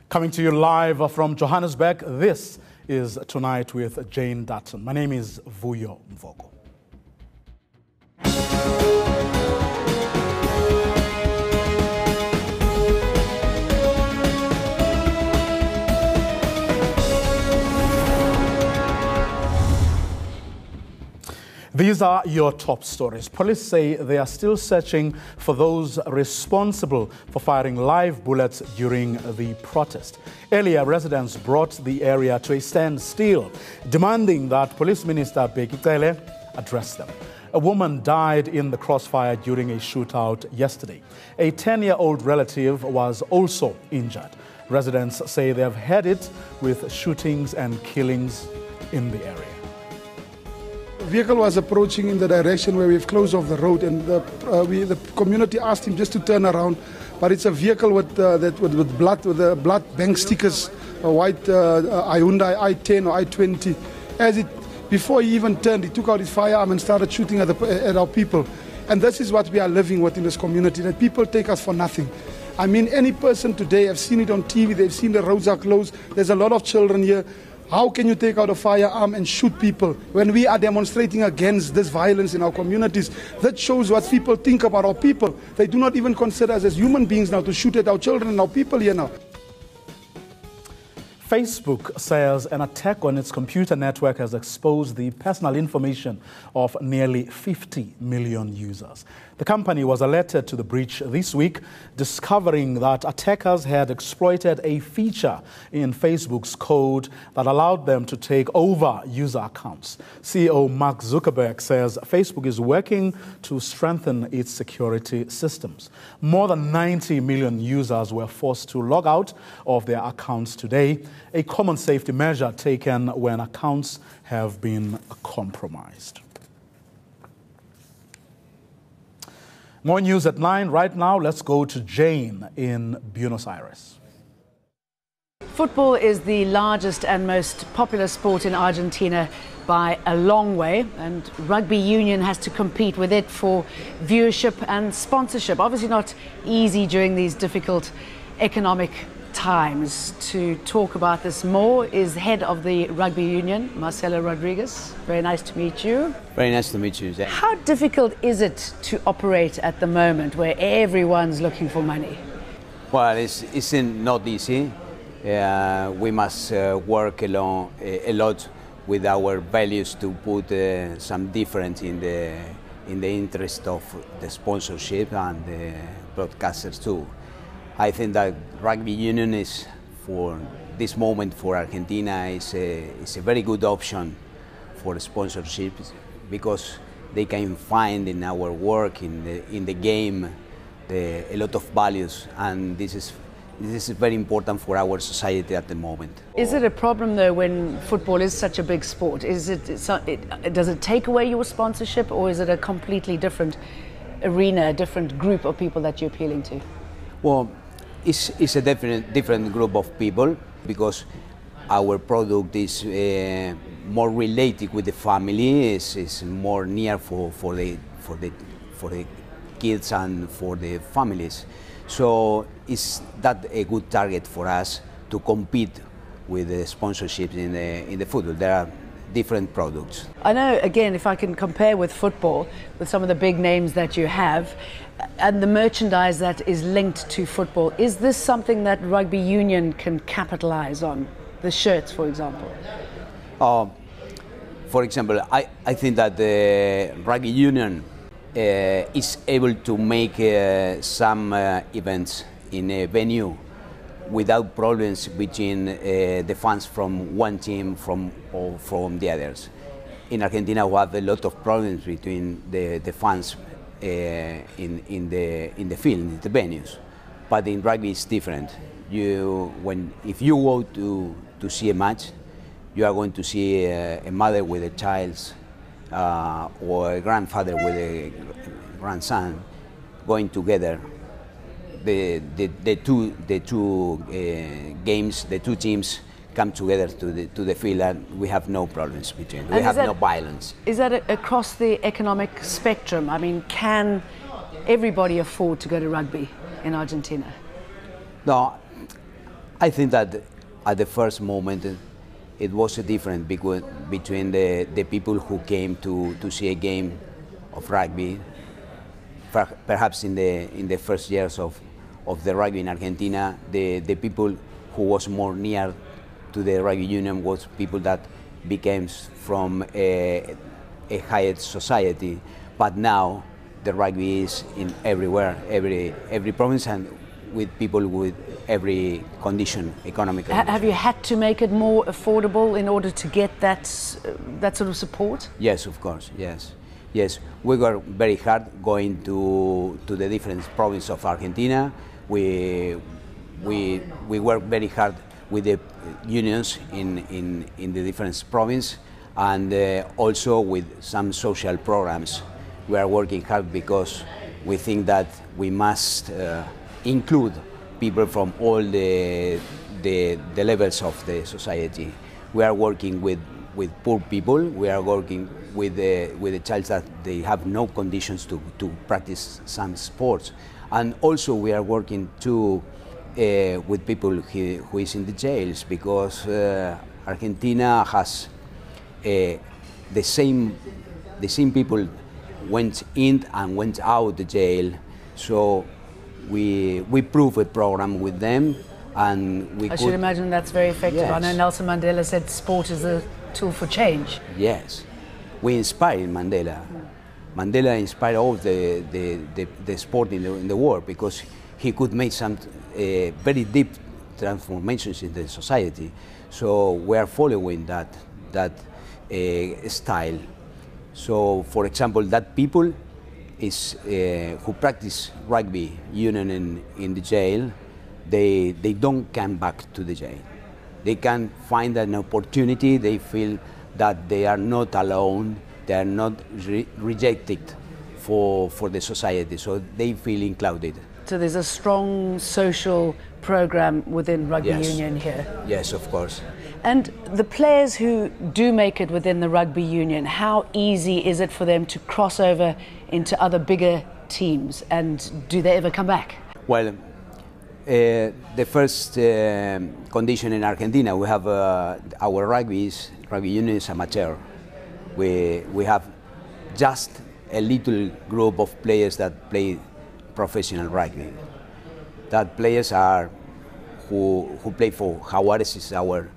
Coming to you live from Johannesburg, this is Tonight with Jane Dutton. My name is Vuyo Mvoko. These are your top stories. Police say they are still searching for those responsible for firing live bullets during the protest. Earlier, residents brought the area to a standstill, demanding that Police Minister Bheki Cele address them. A woman died in the crossfire during a shootout yesterday. A 10-year-old relative was also injured. Residents say they have had it with shootings and killings in the area. The vehicle was approaching in the direction where we've closed off the road, and the community asked him just to turn around. But it's a vehicle with blood bank stickers, a white Hyundai i10 or i20. Before he even turned, he took out his firearm and started shooting at our people. And this is what we are living with in this community, that people take us for nothing. I mean, any person today, I've seen it on TV, they've seen the roads are closed, there's a lot of children here. How can you take out a firearm and shoot people when we are demonstrating against this violence in our communities? That shows what people think about our people. They do not even consider us as human beings now to shoot at our children and our people here now. Facebook says an attack on its computer network has exposed the personal information of nearly 50 million users. The company was alerted to the breach this week, discovering that attackers had exploited a feature in Facebook's code that allowed them to take over user accounts. CEO Mark Zuckerberg says Facebook is working to strengthen its security systems. More than 90 million users were forced to log out of their accounts today, a common safety measure taken when accounts have been compromised. More news at 9. Right now, let's go to Jane in Buenos Aires. Football is the largest and most popular sport in Argentina by a long way, and rugby union has to compete with it for viewership and sponsorship. Obviously not easy during these difficult economic times. To talk about this more is head of the rugby union, Marcelo Rodriguez. Very nice to meet you. Very nice to meet you. How difficult is it to operate at the moment where everyone's looking for money? Well, it's not easy. We must work along a lot with our values to put some difference in the interest of the sponsorship and the broadcasters too. I think that rugby union is, for this moment for Argentina, is a very good option for sponsorship, because they can find in our work, in the game, a lot of values, and this is very important for our society at the moment. Is it a problem though when football is such a big sport? Does it take away your sponsorship, or is it a completely different arena, a different group of people that you're appealing to? Well, it's a different group of people, because our product is more related with the family, is more near for the kids and for the families. So is that a good target for us to compete with the sponsorships in the football? There are different products. I know, again, if I can compare with football, with some of the big names that you have, and the merchandise that is linked to football, is this something that rugby union can capitalize on? The shirts, for example? For example, I think that the rugby union is able to make some events in a venue without problems between the fans from one team or from the others. In Argentina, we have a lot of problems between the fans in the field, in the venues. But in rugby, it's different. If you go to see a match, you are going to see a mother with a child or a grandfather with a grandson going together. The two games, the two teams come together to the field, and we have no problems between. We have no violence. Is that across the economic spectrum? I mean, can everybody afford to go to rugby in Argentina? No, I think that at the first moment it was a difference between the people who came to see a game of rugby. Perhaps in the first years of the rugby in Argentina, the people who was more near to the rugby union was people that became from a higher society. But now the rugby is in everywhere, every province, and with people with every condition, economic condition. Have you had to make it more affordable in order to get that sort of support? Yes, of course, yes. Yes, we work very hard going to the different provinces of Argentina. We work very hard with the unions in the different provinces, and also with some social programs. We are working hard because we think that we must include people from all the levels of the society. We are working with poor people. We are working with the child that they have no conditions to practice some sports, and also we are working too with people who is in the jails, because Argentina has the same people went in and went out the jail. So we prove a program with them, and I should imagine that's very effective. Yes. I know Nelson Mandela said sport is a tool for change. Yes, we inspired Mandela. Mandela inspired all the sport in the world, because he could make some very deep transformations in the society. So we are following that style. So, for example, that people is who practice rugby union in the jail, they don't come back to the jail. They can find an opportunity. They feel that they are not alone. They are not rejected for the society. So they feel included. So there's a strong social program within rugby union here. Yes, of course. And the players who do make it within the rugby union, how easy is it for them to cross over into other bigger teams, and do they ever come back? Well, the first condition in Argentina, we have our rugby union is amateur. We have just a little group of players that play professional rugby. That players are who play for Jaguares, is our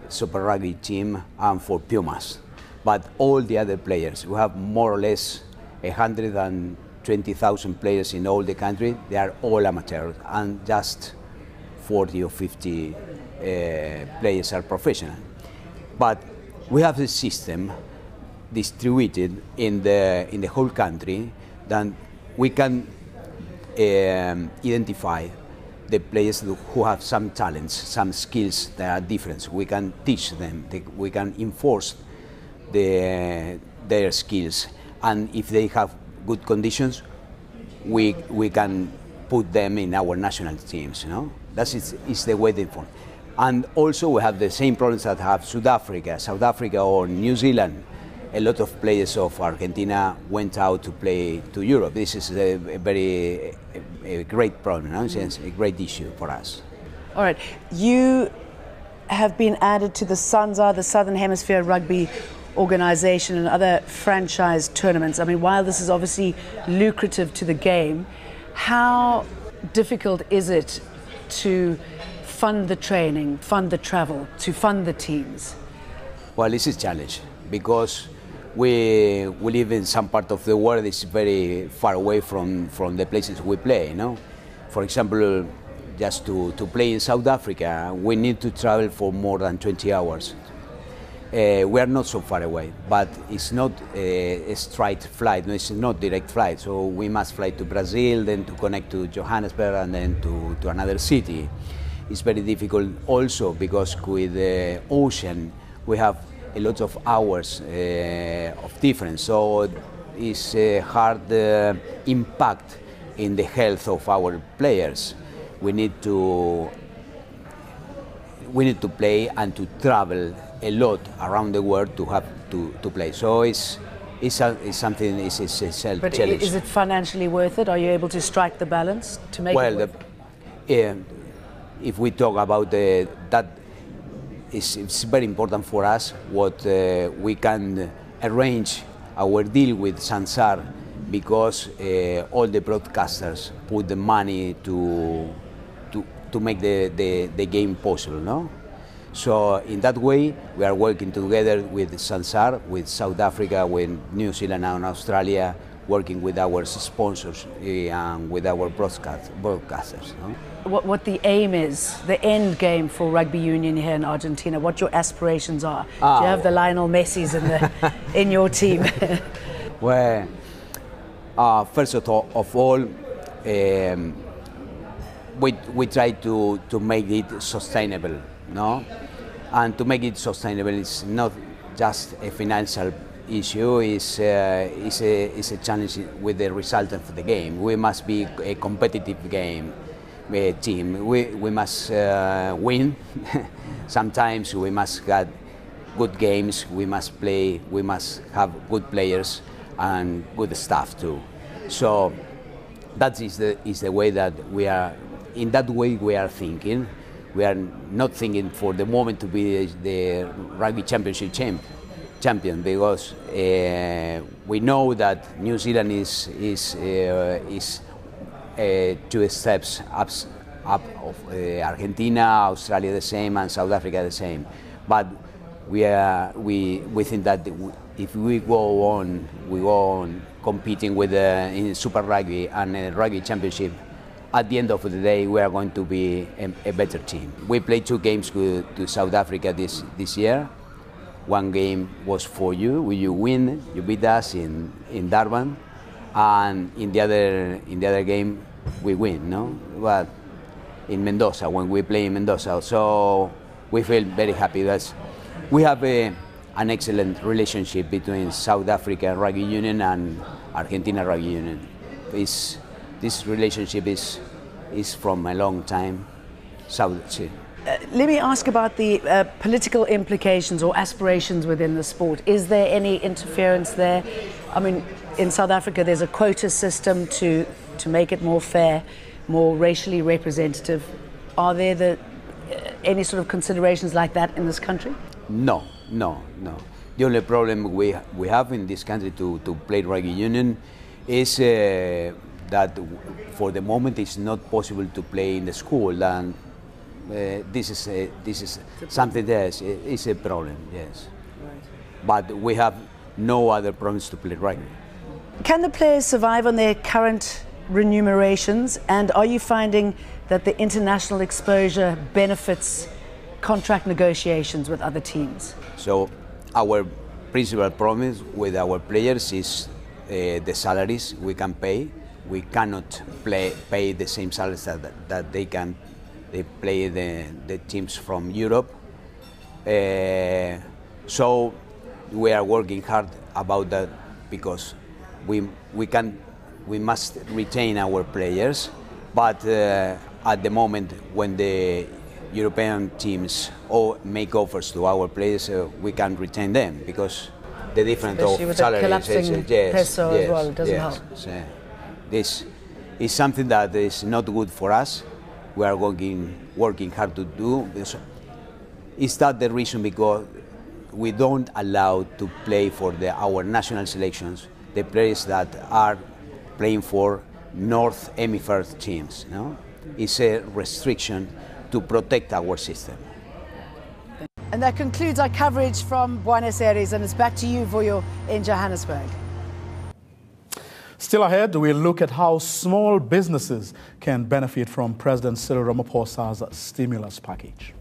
Super Rugby team, and for Pumas. But all the other players, we have more or less 120,000 players in all the country. They are all amateurs, and just 40 or 50 players are professional. But we have a system distributed in the whole country that we can identify the players who have some talents, some skills that are different. We can teach them, we can enforce their skills, and if they have good conditions, we can put them in our national teams. You know, that is the way they form. And also we have the same problems that have South Africa or New Zealand. A lot of players of Argentina went out to play to Europe. This is a great problem, no? It's a great issue for us. All right, you have been added to the SANZA, the Southern Hemisphere Rugby Organization, and other franchise tournaments. I mean, while this is obviously lucrative to the game, how difficult is it to fund the training, fund the travel, to fund the teams? Well, it's a challenge, because we live in some part of the world that's very far away from the places we play. You know? For example, just to play in South Africa, we need to travel for more than 20 hours. We are not so far away, but it's not a straight flight. No, it's not direct flight. So we must fly to Brazil, then to connect to Johannesburg, and then to another city. It's very difficult also because with the ocean we have a lot of hours of difference. So it's a hard impact in the health of our players. We need to play and to travel a lot around the world to have to play. So it's something, it's a challenge. But is it financially worth it? Are you able to strike the balance to make it work? if we talk about that, it's very important for us what we can arrange our deal with Sansar, because all the broadcasters put the money to make the game possible, no? So in that way, we are working together with Sansar, with South Africa, with New Zealand and Australia, working with our sponsors and with our broadcasters. No? What the aim is, the end game for rugby union here in Argentina, what your aspirations are. Do you have the Lionel Messis in your team? Well, first of all, we try to make it sustainable, no? And to make it sustainable, it's not just a financial issue, it's a challenge with the result of the game. We must be a competitive team. We must win. Sometimes we must have good games, we must play, we must have good players and good staff too. So that is the way that we are, in that way we are thinking. We are not thinking for the moment to be the rugby championship champion, because we know that New Zealand is 2 steps up of Argentina, Australia the same, and South Africa the same. But we think that if we go on competing with in Super Rugby and Rugby Championship, at the end of the day, we are going to be a better team. We played 2 games to South Africa this year. One game was for you. You win. You beat us in Durban, and in the other game we win. No, but in Mendoza, when we play in Mendoza, so we feel very happy. We have an excellent relationship between South Africa Rugby Union and Argentina Rugby Union. This relationship is from a long time. Let me ask about the political implications or aspirations within the sport. Is there any interference there? I mean, in South Africa, there's a quota system to make it more fair, more racially representative. Are there any sort of considerations like that in this country? No. The only problem we have in this country to play rugby union is that for the moment it's not possible to play in the school, and this is something that is a problem, yes. Right. But we have no other problems to play rugby. Can the players survive on their current remunerations, and are you finding that the international exposure benefits contract negotiations with other teams? So our principal problem with our players is the salaries we can pay. We cannot pay the same salaries that they can. They play the teams from Europe. So we are working hard about that, because we must retain our players, but at the moment when the European teams make offers to our players, we can't retain them, because the difference especially of with salaries. The collapsing peso as well, it doesn't help. So this is something that is not good for us. We are working hard to do. Is that the reason? Because we don't allow to play for our national selections the players that are playing for North Hemisphere teams. No? It's a restriction to protect our system. And that concludes our coverage from Buenos Aires, and it's back to you, Voyo, in Johannesburg. Still ahead, we'll look at how small businesses can benefit from President Cyril Ramaphosa's stimulus package.